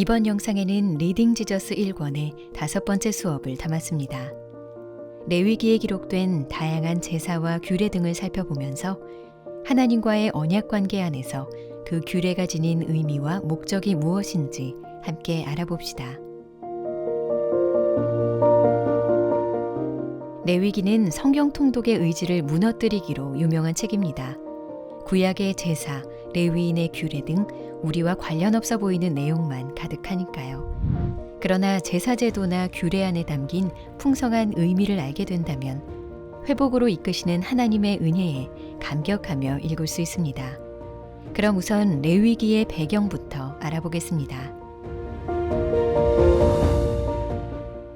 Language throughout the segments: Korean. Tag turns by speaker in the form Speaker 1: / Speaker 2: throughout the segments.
Speaker 1: 이번 영상에는 리딩 지저스 1권의 5번째 수업을 담았습니다. 레위기에 기록된 다양한 제사와 규례 등을 살펴보면서 하나님과의 언약 관계 안에서 그 규례가 지닌 의미와 목적이 무엇인지 함께 알아봅시다. 레위기는 성경 통독의 의지를 무너뜨리기로 유명한 책입니다. 구약의 제사, 레위인의 규례 등 우리와 관련 없어 보이는 내용만 가득하니까요. 그러나 제사 제도나 규례 안에 담긴 풍성한 의미를 알게 된다면 회복으로 이끄시는 하나님의 은혜에 감격하며 읽을 수 있습니다. 그럼 우선 레위기의 배경부터 알아보겠습니다.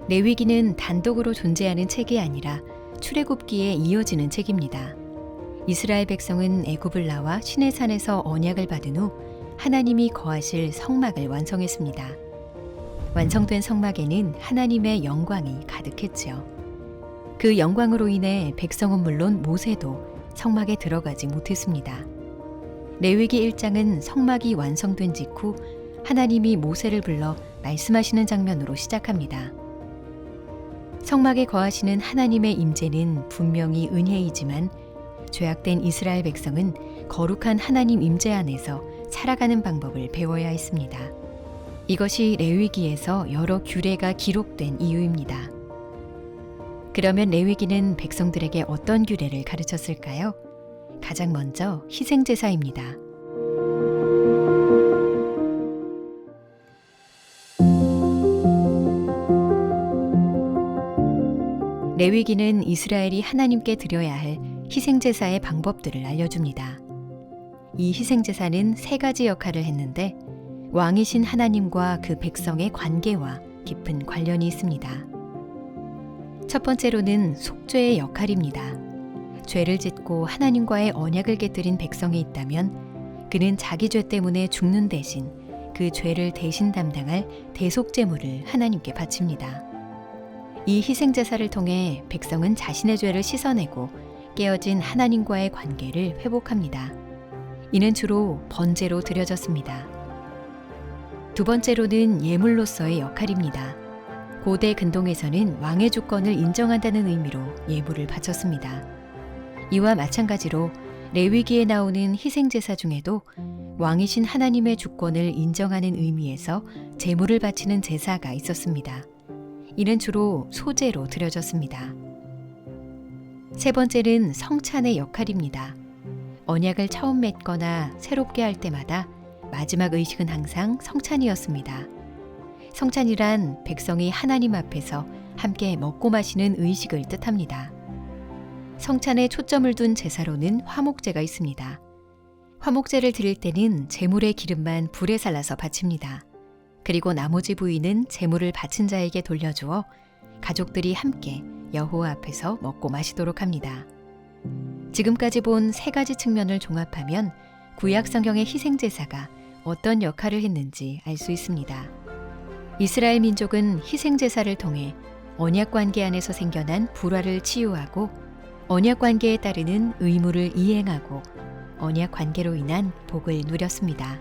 Speaker 1: 레위기는 단독으로 존재하는 책이 아니라 출애굽기에 이어지는 책입니다. 이스라엘 백성은 애굽을 나와 시내산에서 언약을 받은 후 하나님이 거하실 성막을 완성했습니다. 완성된 성막에는 하나님의 영광이 가득했지요. 그 영광으로 인해 백성은 물론 모세도 성막에 들어가지 못했습니다. 레위기 1장은 성막이 완성된 직후 하나님이 모세를 불러 말씀하시는 장면으로 시작합니다. 성막에 거하시는 하나님의 임재는 분명히 은혜이지만 죄악된 이스라엘 백성은 거룩한 하나님 임재 안에서 살아가는 방법을 배워야 했습니다. 이것이 레위기에서 여러 규례가 기록된 이유입니다. 그러면 레위기는 백성들에게 어떤 규례를 가르쳤을까요? 가장 먼저 희생제사입니다. 레위기는 이스라엘이 하나님께 드려야 할 희생제사의 방법들을 알려줍니다. 이 희생제사는 3가지 역할을 했는데 왕이신 하나님과 그 백성의 관계와 깊은 관련이 있습니다. 첫 번째로는 속죄의 역할입니다. 죄를 짓고 하나님과의 언약을 깨뜨린 백성이 있다면 그는 자기 죄 때문에 죽는 대신 그 죄를 대신 담당할 대속제물을 하나님께 바칩니다. 이 희생제사를 통해 백성은 자신의 죄를 씻어내고 깨어진 하나님과의 관계를 회복합니다. 이는 주로 번제로 드려졌습니다. 두 번째로는 예물로서의 역할입니다. 고대 근동에서는 왕의 주권을 인정한다는 의미로 예물을 바쳤습니다. 이와 마찬가지로 레위기에 나오는 희생제사 중에도 왕이신 하나님의 주권을 인정하는 의미에서 제물을 바치는 제사가 있었습니다. 이는 주로 소제로 드려졌습니다. 세 번째는 성찬의 역할입니다. 언약을 처음 맺거나 새롭게 할 때마다 마지막 의식은 항상 성찬이었습니다. 성찬이란 백성이 하나님 앞에서 함께 먹고 마시는 의식을 뜻합니다. 성찬에 초점을 둔 제사로는 화목제가 있습니다. 화목제를 드릴 때는 제물의 기름만 불에 살라서 바칩니다. 그리고 나머지 부위는 제물을 바친 자에게 돌려주어 가족들이 함께 여호와 앞에서 먹고 마시도록 합니다. 지금까지 본 3가지 측면을 종합하면 구약 성경의 희생제사가 어떤 역할을 했는지 알 수 있습니다. 이스라엘 민족은 희생제사를 통해 언약 관계 안에서 생겨난 불화를 치유하고 언약 관계에 따르는 의무를 이행하고 언약 관계로 인한 복을 누렸습니다.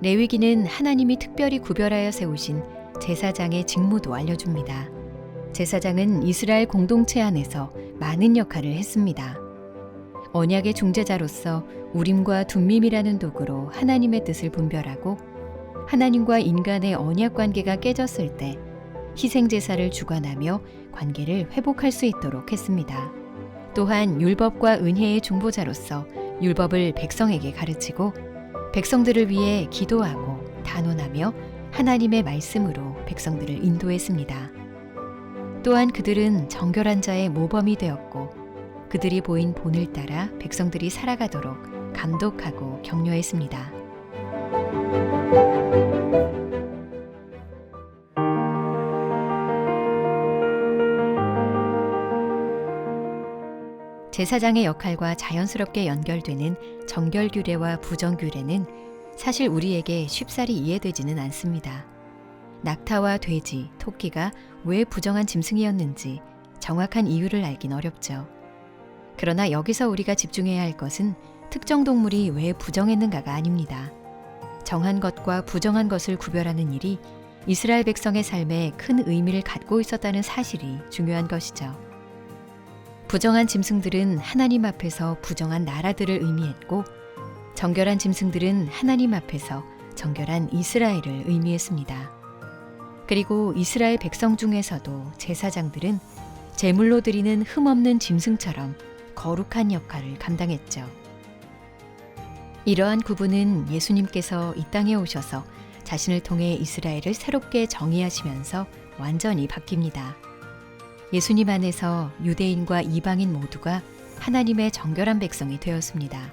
Speaker 1: 레위기는 하나님이 특별히 구별하여 세우신 제사장의 직무도 알려줍니다. 제사장은 이스라엘 공동체 안에서 많은 역할을 했습니다. 언약의 중재자로서 우림과 둠밈이라는 도구로 하나님의 뜻을 분별하고 하나님과 인간의 언약 관계가 깨졌을 때 희생제사를 주관하며 관계를 회복할 수 있도록 했습니다. 또한 율법과 은혜의 중보자로서 율법을 백성에게 가르치고 백성들을 위해 기도하고 단언하며 하나님의 말씀으로 백성들을 인도했습니다. 또한 그들은 정결한 자의 모범이 되었고 그들이 보인 본을 따라 백성들이 살아가도록 감독하고 격려했습니다. 제사장의 역할과 자연스럽게 연결되는 정결규례와 부정규례는 사실 우리에게 쉽사리 이해되지는 않습니다. 낙타와 돼지, 토끼가 왜 부정한 짐승이었는지 정확한 이유를 알긴 어렵죠. 그러나 여기서 우리가 집중해야 할 것은 특정 동물이 왜 부정했는가가 아닙니다. 정한 것과 부정한 것을 구별하는 일이 이스라엘 백성의 삶에 큰 의미를 갖고 있었다는 사실이 중요한 것이죠. 부정한 짐승들은 하나님 앞에서 부정한 나라들을 의미했고, 정결한 짐승들은 하나님 앞에서 정결한 이스라엘을 의미했습니다. 그리고 이스라엘 백성 중에서도 제사장들은 제물로 드리는 흠없는 짐승처럼 거룩한 역할을 감당했죠. 이러한 구분은 예수님께서 이 땅에 오셔서 자신을 통해 이스라엘을 새롭게 정의하시면서 완전히 바뀝니다. 예수님 안에서 유대인과 이방인 모두가 하나님의 정결한 백성이 되었습니다.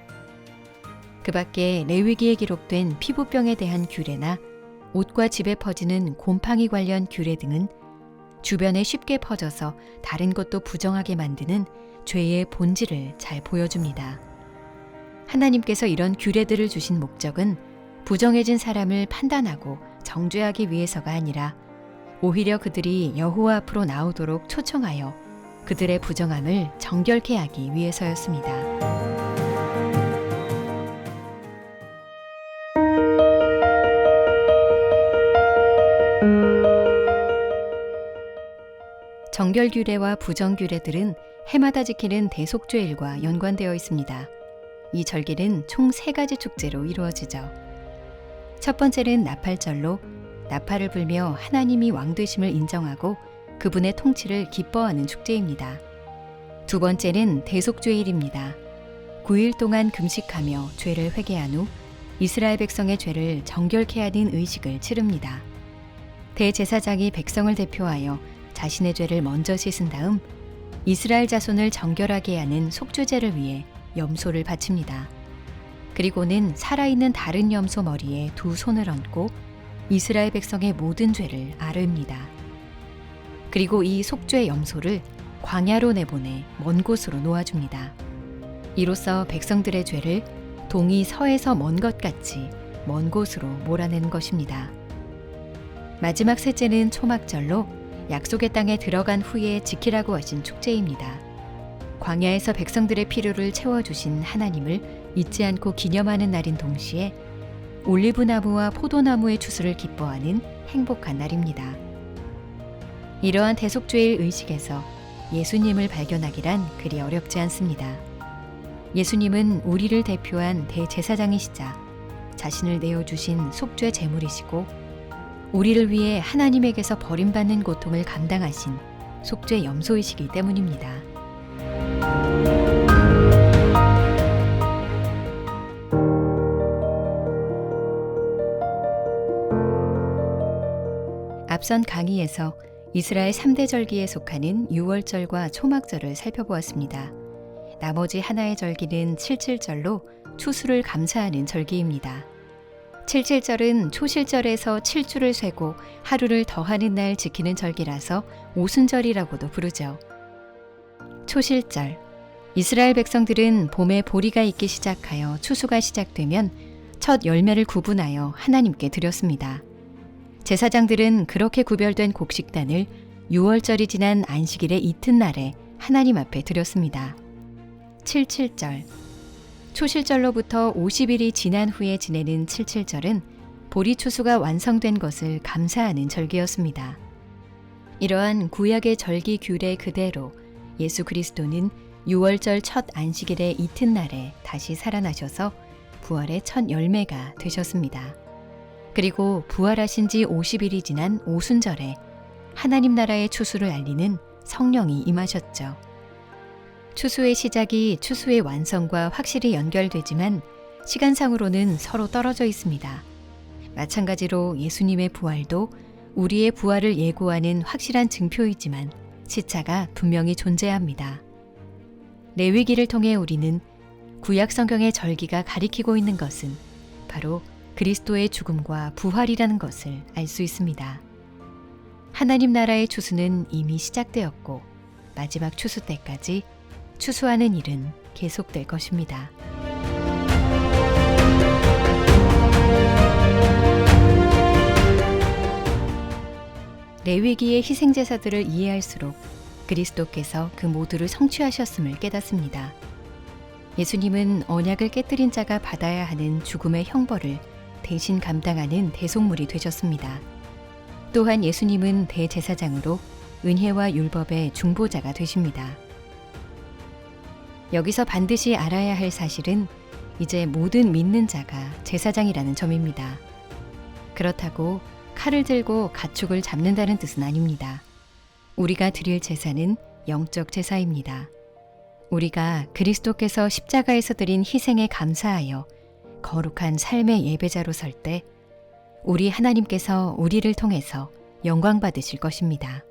Speaker 1: 그 밖에 레위기에 기록된 피부병에 대한 규례나 옷과 집에 퍼지는 곰팡이 관련 규례 등은 주변에 쉽게 퍼져서 다른 것도 부정하게 만드는 죄의 본질을 잘 보여줍니다. 하나님께서 이런 규례들을 주신 목적은 부정해진 사람을 판단하고 정죄하기 위해서가 아니라 오히려 그들이 여호와 앞으로 나오도록 초청하여 그들의 부정함을 정결케 하기 위해서였습니다. 정결 규례와 부정 규례들은 해마다 지키는 대속죄일과 연관되어 있습니다. 이 절기는 총 3가지 축제로 이루어지죠. 첫 번째는 나팔절로 나팔을 불며 하나님이 왕 되심을 인정하고 그분의 통치를 기뻐하는 축제입니다. 두 번째는 대속죄일입니다. 9일 동안 금식하며 죄를 회개한 후 이스라엘 백성의 죄를 정결케 하는 의식을 치릅니다. 대제사장이 백성을 대표하여 자신의 죄를 먼저 씻은 다음 이스라엘 자손을 정결하게 하는 속죄제를 위해 염소를 바칩니다. 그리고는 살아있는 다른 염소 머리에 2 손을 얹고 이스라엘 백성의 모든 죄를 아릅니다. 그리고 이 속죄 염소를 광야로 내보내 먼 곳으로 놓아줍니다. 이로써 백성들의 죄를 동이 서에서 먼 것 같이 먼 곳으로 몰아내는 것입니다. 마지막 셋째는 초막절로 약속의 땅에 들어간 후에 지키라고 하신 축제입니다. 광야에서 백성들의 필요를 채워주신 하나님을 잊지 않고 기념하는 날인 동시에 올리브나무와 포도나무의 추수를 기뻐하는 행복한 날입니다. 이러한 대속죄일 의식에서 예수님을 발견하기란 그리 어렵지 않습니다. 예수님은 우리를 대표한 대제사장이시자 자신을 내어주신 속죄 제물이시고 우리를 위해 하나님에게서 버림받는 고통을 감당하신 속죄 염소이시기 때문입니다. 앞선 강의에서 이스라엘 3대 절기에 속하는 유월절과 초막절을 살펴보았습니다. 나머지 하나의 절기는 칠칠절로 추수를 감사하는 절기입니다. 칠칠절은 초실절에서 7주를 세고 하루를 더하는 날 지키는 절기라서 오순절이라고도 부르죠. 초실절, 이스라엘 백성들은 봄에 보리가 익기 시작하여 추수가 시작되면 첫 열매를 구분하여 하나님께 드렸습니다. 제사장들은 그렇게 구별된 곡식단을 유월절이 지난 안식일의 이튿날에 하나님 앞에 드렸습니다. 칠칠절, 초실절로부터 50일이 지난 후에 지내는 칠칠절은 보리 추수가 완성된 것을 감사하는 절기였습니다. 이러한 구약의 절기 규례 그대로 예수 그리스도는 유월절 첫 안식일의 이튿날에 다시 살아나셔서 부활의 첫 열매가 되셨습니다. 그리고 부활하신 지 50일이 지난 오순절에 하나님 나라의 추수를 알리는 성령이 임하셨죠. 추수의 시작이 추수의 완성과 확실히 연결되지만 시간상으로는 서로 떨어져 있습니다. 마찬가지로 예수님의 부활도 우리의 부활을 예고하는 확실한 증표이지만 시차가 분명히 존재합니다. 레위기를 통해 우리는 구약 성경의 절기가 가리키고 있는 것은 바로 그리스도의 죽음과 부활이라는 것을 알 수 있습니다. 하나님 나라의 추수는 이미 시작되었고 마지막 추수 때까지 추수하는 일은 계속될 것입니다. 레위기의 희생제사들을 이해할수록 그리스도께서 그 모두를 성취하셨음을 깨닫습니다. 예수님은 언약을 깨뜨린 자가 받아야 하는 죽음의 형벌을 대신 감당하는 대속물이 되셨습니다. 또한 예수님은 대제사장으로 은혜와 율법의 중보자가 되십니다. 여기서 반드시 알아야 할 사실은 이제 모든 믿는 자가 제사장이라는 점입니다. 그렇다고 칼을 들고 가축을 잡는다는 뜻은 아닙니다. 우리가 드릴 제사는 영적 제사입니다. 우리가 그리스도께서 십자가에서 드린 희생에 감사하여 거룩한 삶의 예배자로 설 때 우리 하나님께서 우리를 통해서 영광 받으실 것입니다.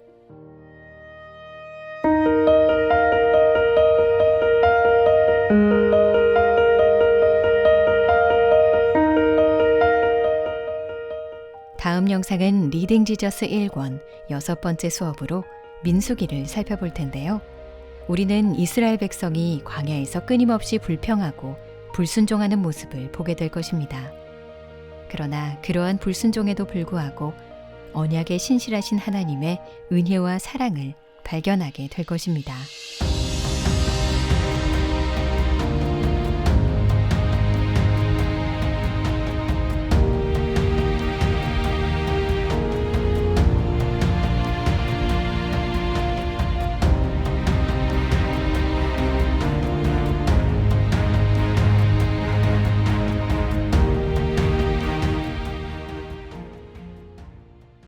Speaker 1: 다음 영상은 리딩 지저스 1권 6번째 수업으로 민수기를 살펴볼 텐데요. 우리는 이스라엘 백성이 광야에서 끊임없이 불평하고 불순종하는 모습을 보게 될 것입니다. 그러나 그러한 불순종에도 불구하고 언약에 신실하신 하나님의 은혜와 사랑을 발견하게 될 것입니다.